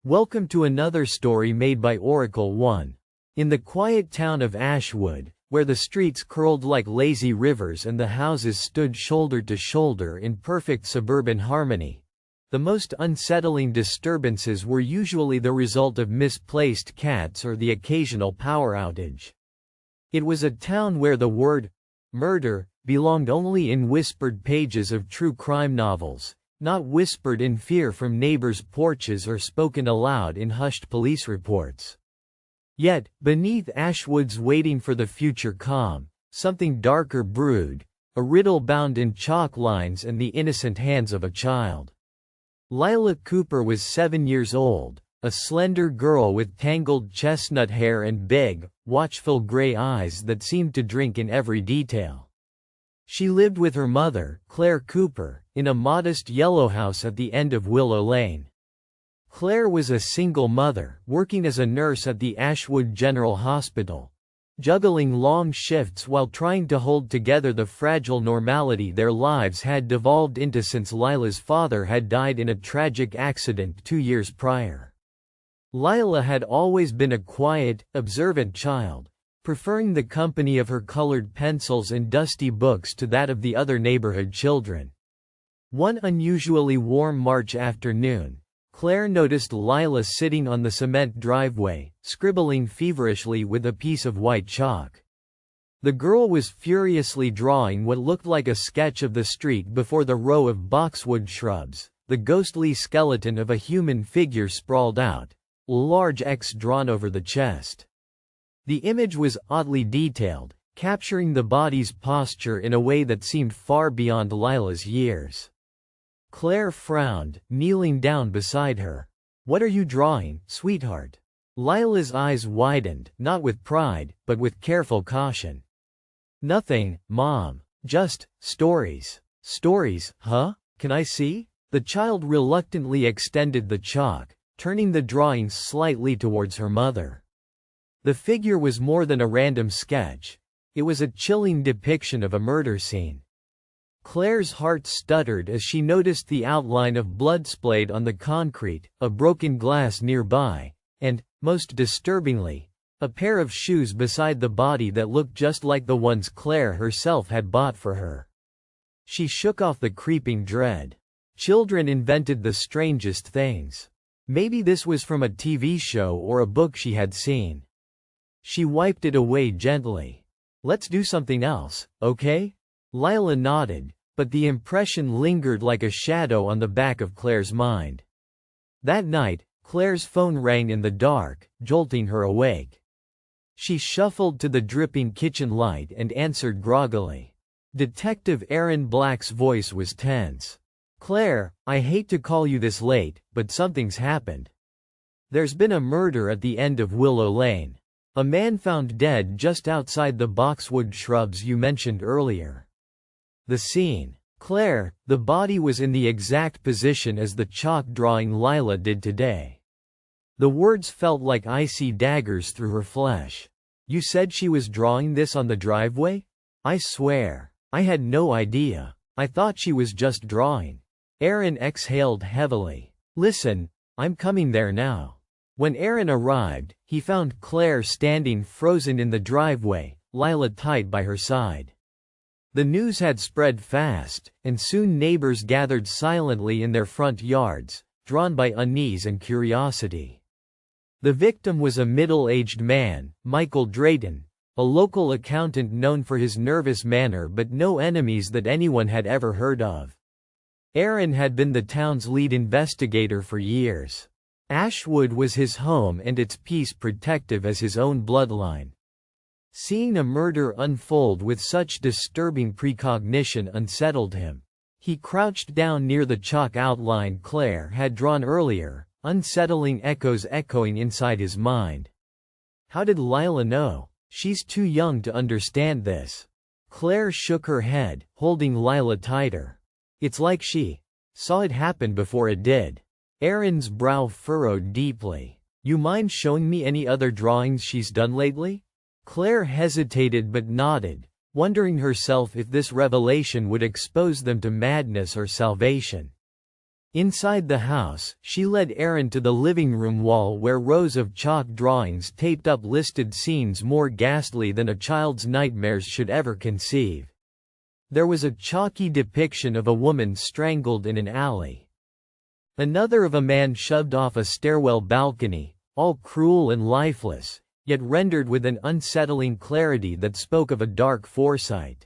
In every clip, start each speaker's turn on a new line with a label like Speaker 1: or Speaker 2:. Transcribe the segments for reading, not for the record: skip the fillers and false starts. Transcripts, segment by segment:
Speaker 1: Welcome to another story made by Oracle One. In the quiet town of Ashwood, where the streets curled like lazy rivers and the houses stood shoulder to shoulder in perfect suburban harmony, the most unsettling disturbances were usually the result of misplaced cats or the occasional power outage. It was a town where the word murder belonged only in whispered pages of true crime novels, not whispered in fear from neighbors' porches or spoken aloud in hushed police reports. Yet, beneath Ashwood's waiting for the future calm, something darker brewed, a riddle bound in chalk lines and the innocent hands of a child. Lila Cooper was 7 years old, a slender girl with tangled chestnut hair and big, watchful gray eyes that seemed to drink in every detail. She lived with her mother, Claire Cooper, in a modest yellow house at the end of Willow Lane. Claire was a single mother, working as a nurse at the Ashwood General Hospital, juggling long shifts while trying to hold together the fragile normality their lives had devolved into since Lila's father had died in a tragic accident 2 years prior. Lila had always been a quiet, observant child, preferring the company of her colored pencils and dusty books to that of the other neighborhood children. One unusually warm March afternoon, Claire noticed Lila sitting on the cement driveway, scribbling feverishly with a piece of white chalk. The girl was furiously drawing what looked like a sketch of the street before the row of boxwood shrubs, the ghostly skeleton of a human figure sprawled out, a large X drawn over the chest. The image was oddly detailed, capturing the body's posture in a way that seemed far beyond Lila's years. Claire frowned, kneeling down beside her. "What are you drawing, sweetheart?" Lila's eyes widened, not with pride, but with careful caution. "Nothing, Mom. Just stories." "Stories, huh? Can I see?" The child reluctantly extended the chalk, turning the drawing slightly towards her mother. The figure was more than a random sketch. It was a chilling depiction of a murder scene. Claire's heart stuttered as she noticed the outline of blood splayed on the concrete, a broken glass nearby, and, most disturbingly, a pair of shoes beside the body that looked just like the ones Claire herself had bought for her. She shook off the creeping dread. Children invented the strangest things. Maybe this was from a TV show or a book she had seen. She wiped it away gently. "Let's do something else, okay?" Lila nodded, but the impression lingered like a shadow on the back of Claire's mind. That night, Claire's phone rang in the dark, jolting her awake. She shuffled to the dripping kitchen light and answered groggily. Detective Aaron Black's voice was tense. "Claire, I hate to call you this late, but something's happened. There's been a murder at the end of Willow Lane. A man found dead just outside the boxwood shrubs you mentioned earlier." The scene. Claire, the body was in the exact position as the chalk drawing Lila did today. The words felt like icy daggers through her flesh. "You said she was drawing this on the driveway? I swear, I had no idea. I thought she was just drawing." Aaron exhaled heavily. "Listen, I'm coming there now." When Aaron arrived, he found Claire standing frozen in the driveway, Lila tight by her side. The news had spread fast, and soon neighbors gathered silently in their front yards, drawn by unease and curiosity. The victim was a middle-aged man, Michael Drayton, a local accountant known for his nervous manner but no enemies that anyone had ever heard of. Aaron had been the town's lead investigator for years. Ashwood was his home and its peace protective as his own bloodline. Seeing a murder unfold with such disturbing precognition unsettled him. He crouched down near the chalk outline Claire had drawn earlier, unsettling echoes echoing inside his mind. How did Lila know? She's too young to understand this. Claire shook her head, holding Lila tighter. It's like she saw it happen before it did. Aaron's brow furrowed deeply. "You mind showing me any other drawings she's done lately?" Claire hesitated but nodded, wondering herself if this revelation would expose them to madness or salvation. Inside the house, she led Aaron to the living room wall where rows of chalk drawings taped up listed scenes more ghastly than a child's nightmares should ever conceive. There was a chalky depiction of a woman strangled in an alley. Another of a man shoved off a stairwell balcony, all cruel and lifeless, yet rendered with an unsettling clarity that spoke of a dark foresight.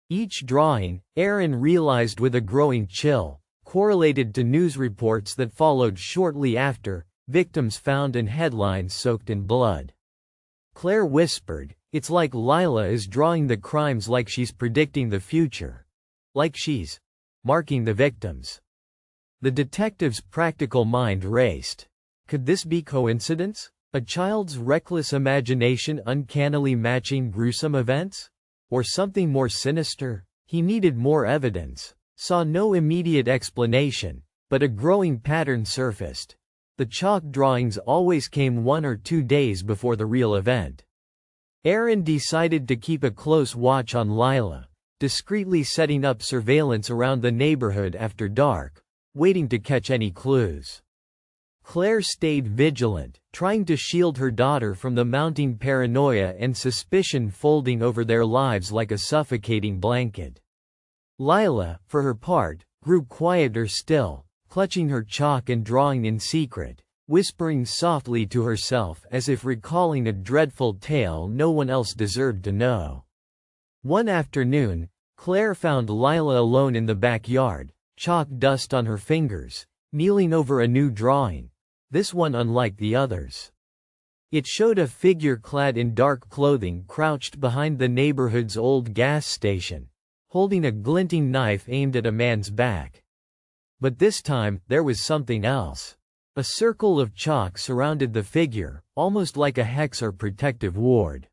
Speaker 1: Each drawing, Aaron realized with a growing chill, correlated to news reports that followed shortly after, victims found and headlines soaked in blood. Claire whispered, "It's like Lila is drawing the crimes like she's predicting the future. Like she's marking the victims." The detective's practical mind raced. Could this be coincidence? A child's reckless imagination uncannily matching gruesome events? Or something more sinister? He needed more evidence. Saw no immediate explanation, but a growing pattern surfaced. The chalk drawings always came 1 or 2 days before the real event. Aaron decided to keep a close watch on Lila, discreetly setting up surveillance around the neighborhood after dark, waiting to catch any clues. Claire stayed vigilant, trying to shield her daughter from the mounting paranoia and suspicion folding over their lives like a suffocating blanket. Lila, for her part, grew quieter still, clutching her chalk and drawing in secret, whispering softly to herself as if recalling a dreadful tale no one else deserved to know. One afternoon, Claire found Lila alone in the backyard, chalk dust on her fingers, kneeling over a new drawing, this one unlike the others. It showed a figure clad in dark clothing crouched behind the neighborhood's old gas station, holding a glinting knife aimed at a man's back. But this time, there was something else. A circle of chalk surrounded the figure, almost like a hex or protective ward.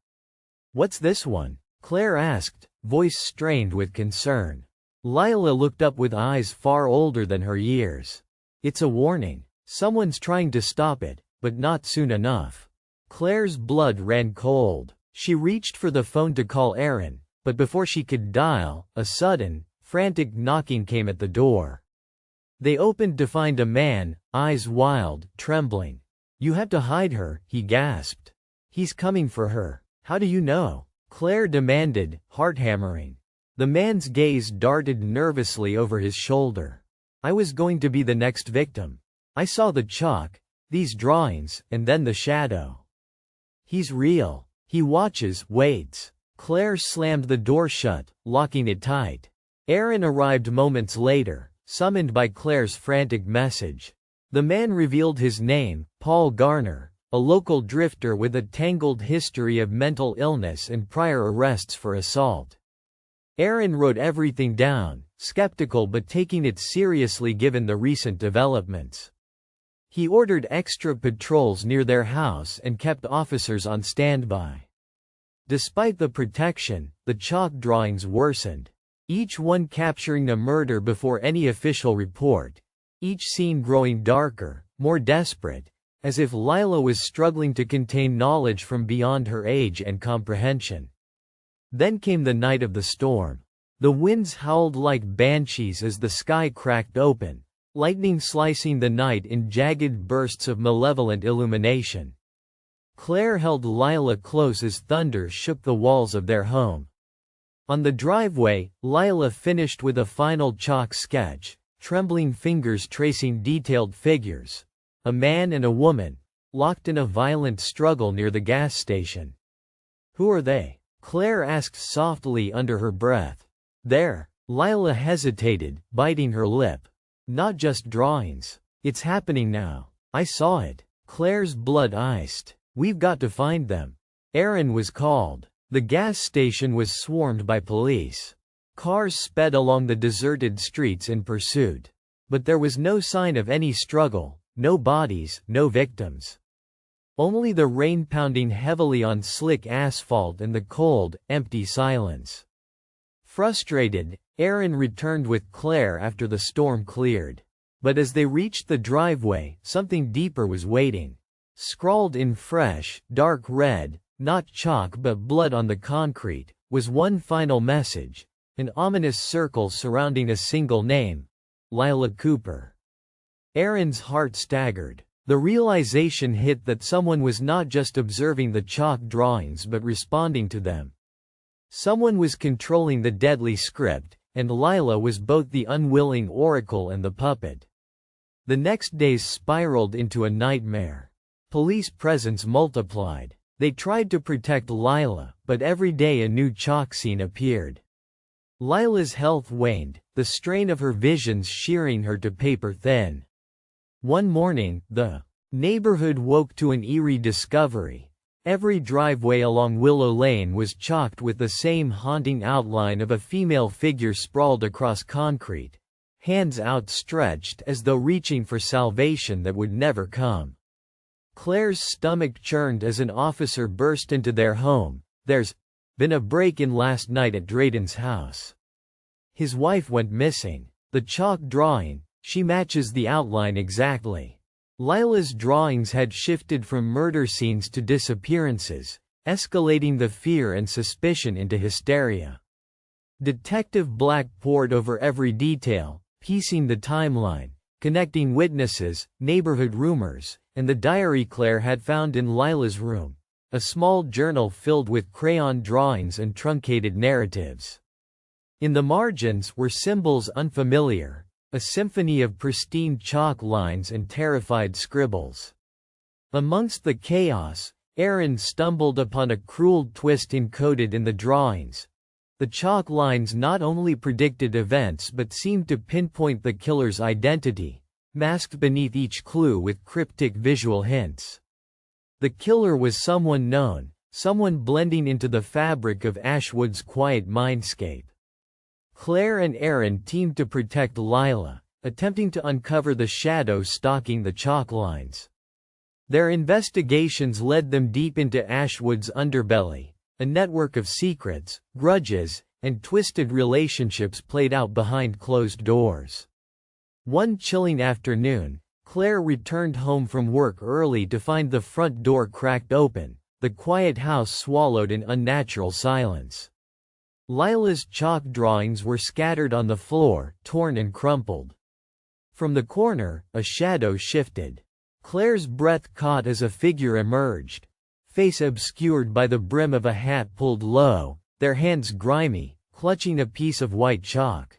Speaker 1: "What's this one?" Claire asked, voice strained with concern. Lila looked up with eyes far older than her years. "It's a warning. Someone's trying to stop it, but not soon enough." Claire's blood ran cold. She reached for the phone to call Aaron, but before she could dial, a sudden, frantic knocking came at the door. They opened to find a man, eyes wild, trembling. "You have to hide her," he gasped. "He's coming for her." "How do you know?" Claire demanded, heart hammering. The man's gaze darted nervously over his shoulder. "I was going to be the next victim. I saw the chalk, these drawings, and then the shadow. He's real. He watches, waits." Claire slammed the door shut, locking it tight. Aaron arrived moments later, summoned by Claire's frantic message. The man revealed his name, Paul Garner, a local drifter with a tangled history of mental illness and prior arrests for assault. Aaron wrote everything down, skeptical but taking it seriously given the recent developments. He ordered extra patrols near their house and kept officers on standby. Despite the protection, the chalk drawings worsened, each one capturing a murder before any official report, each scene growing darker, more desperate, as if Lila was struggling to contain knowledge from beyond her age and comprehension. Then came the night of the storm. The winds howled like banshees as the sky cracked open, lightning slicing the night in jagged bursts of malevolent illumination. Claire held Lila close as thunder shook the walls of their home. On the driveway, Lila finished with a final chalk sketch, trembling fingers tracing detailed figures. A man and a woman, locked in a violent struggle near the gas station. "Who are they?" Claire asked softly under her breath. "There." Lila hesitated, biting her lip. "Not just drawings. It's happening now. I saw it." Claire's blood iced. "We've got to find them." Aaron was called. The gas station was swarmed by police. Cars sped along the deserted streets in pursuit. But there was no sign of any struggle, no bodies, no victims. Only the rain pounding heavily on slick asphalt and the cold, empty silence. Frustrated, Aaron returned with Claire after the storm cleared. But as they reached the driveway, something deeper was waiting. Scrawled in fresh, dark red, not chalk but blood on the concrete, was one final message, an ominous circle surrounding a single name: Lila Cooper. Aaron's heart staggered. The realization hit that someone was not just observing the chalk drawings but responding to them. Someone was controlling the deadly script, and Lila was both the unwilling oracle and the puppet. The next days spiraled into a nightmare. Police presence multiplied. They tried to protect Lila, but every day a new chalk scene appeared. Lila's health waned, the strain of her visions shearing her to paper thin. One morning, the neighborhood woke to an eerie discovery. Every driveway along Willow Lane was chalked with the same haunting outline of a female figure sprawled across concrete, hands outstretched as though reaching for salvation that would never come. Claire's stomach churned as an officer burst into their home. "There's been a break-in last night at Drayton's house. His wife went missing. The chalk drawing, she matches the outline exactly." Lila's drawings had shifted from murder scenes to disappearances, escalating the fear and suspicion into hysteria. Detective Black pored over every detail, piecing the timeline, connecting witnesses, neighborhood rumors, and the diary Claire had found in Lila's room, a small journal filled with crayon drawings and truncated narratives. In the margins were symbols unfamiliar, a symphony of pristine chalk lines and terrified scribbles. Amongst the chaos, Aaron stumbled upon a cruel twist encoded in the drawings. The chalk lines not only predicted events but seemed to pinpoint the killer's identity, masked beneath each clue with cryptic visual hints. The killer was someone known, someone blending into the fabric of Ashwood's quiet mindscape. Claire and Aaron teamed to protect Lila, attempting to uncover the shadow stalking the chalk lines. Their investigations led them deep into Ashwood's underbelly, a network of secrets, grudges, and twisted relationships played out behind closed doors. One chilling afternoon, Claire returned home from work early to find the front door cracked open, the quiet house swallowed in unnatural silence. Lila's chalk drawings were scattered on the floor, torn and crumpled. From the corner, a shadow shifted. Claire's breath caught as a figure emerged, face obscured by the brim of a hat pulled low, their hands grimy, clutching a piece of white chalk.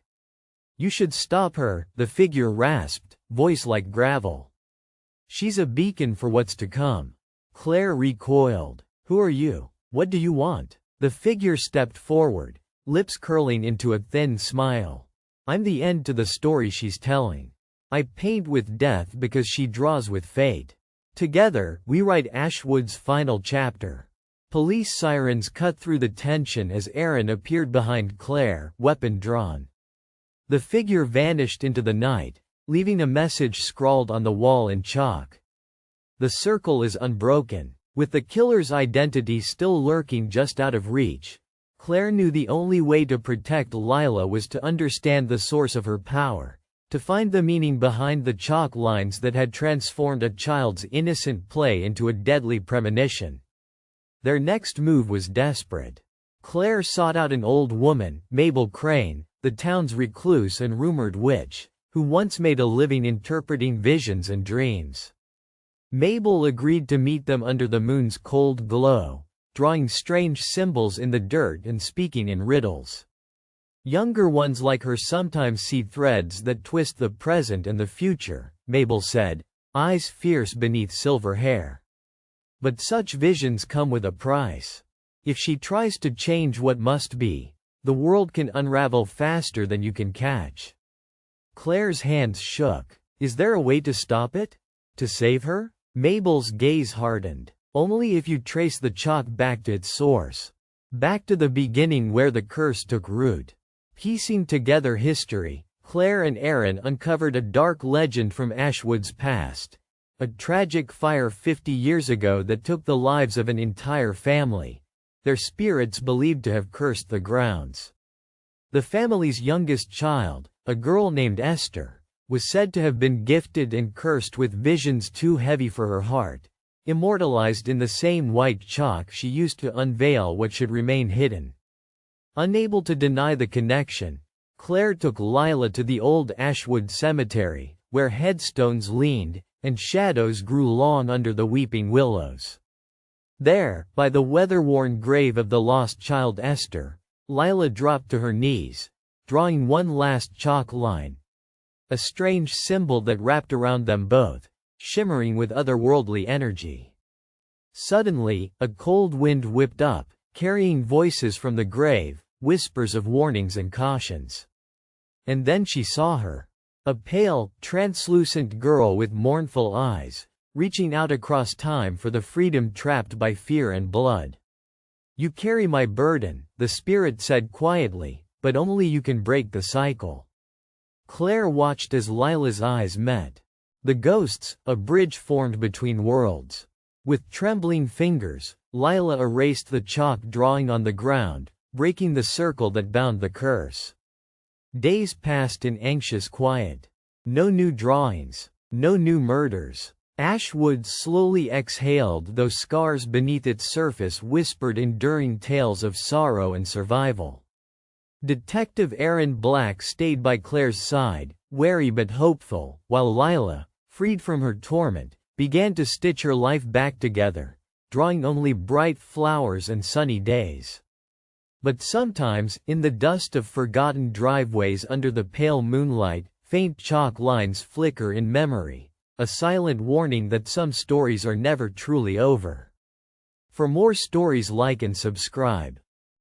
Speaker 1: "You should stop her," the figure rasped, voice like gravel. "She's a beacon for what's to come." Claire recoiled. "Who are you? What do you want?" The figure stepped forward, lips curling into a thin smile. "I'm the end to the story she's telling. I paint with death because she draws with fate. Together, we write Ashwood's final chapter." Police sirens cut through the tension as Aaron appeared behind Claire, weapon drawn. The figure vanished into the night, leaving a message scrawled on the wall in chalk. "The circle is unbroken." With the killer's identity still lurking just out of reach, Claire knew the only way to protect Lila was to understand the source of her power, to find the meaning behind the chalk lines that had transformed a child's innocent play into a deadly premonition. Their next move was desperate. Claire sought out an old woman, Mabel Crane, the town's recluse and rumored witch, who once made a living interpreting visions and dreams. Mabel agreed to meet them under the moon's cold glow, drawing strange symbols in the dirt and speaking in riddles. "Younger ones like her sometimes see threads that twist the present and the future," Mabel said, eyes fierce beneath silver hair. "But such visions come with a price. If she tries to change what must be, the world can unravel faster than you can catch." Claire's hands shook. "Is there a way to stop it? To save her?" Mabel's gaze hardened. "Only if you trace the chalk back to its source. Back to the beginning where the curse took root." Piecing together history, Claire and Aaron uncovered a dark legend from Ashwood's past. A tragic fire 50 years ago that took the lives of an entire family, their spirits believed to have cursed the grounds. The family's youngest child, a girl named Esther, was said to have been gifted and cursed with visions too heavy for her heart, immortalized in the same white chalk she used to unveil what should remain hidden. Unable to deny the connection, Claire took Lila to the old Ashwood cemetery, where headstones leaned, and shadows grew long under the weeping willows. There, by the weather-worn grave of the lost child Esther, Lila dropped to her knees, drawing one last chalk line. A strange symbol that wrapped around them both, shimmering with otherworldly energy. Suddenly, a cold wind whipped up, carrying voices from the grave, whispers of warnings and cautions. And then she saw her. A pale, translucent girl with mournful eyes, reaching out across time for the freedom trapped by fear and blood. "You carry my burden," the spirit said quietly, "but only you can break the cycle." Claire watched as Lila's eyes met. The ghosts, a bridge formed between worlds. With trembling fingers, Lila erased the chalk drawing on the ground, breaking the circle that bound the curse. Days passed in anxious quiet. No new drawings, no new murders. Ashwood slowly exhaled, though scars beneath its surface whispered enduring tales of sorrow and survival. Detective Aaron Black stayed by Claire's side, wary but hopeful, while Lila, freed from her torment, began to stitch her life back together, drawing only bright flowers and sunny days. But sometimes, in the dust of forgotten driveways under the pale moonlight, faint chalk lines flicker in memory, a silent warning that some stories are never truly over. For more stories, like and subscribe.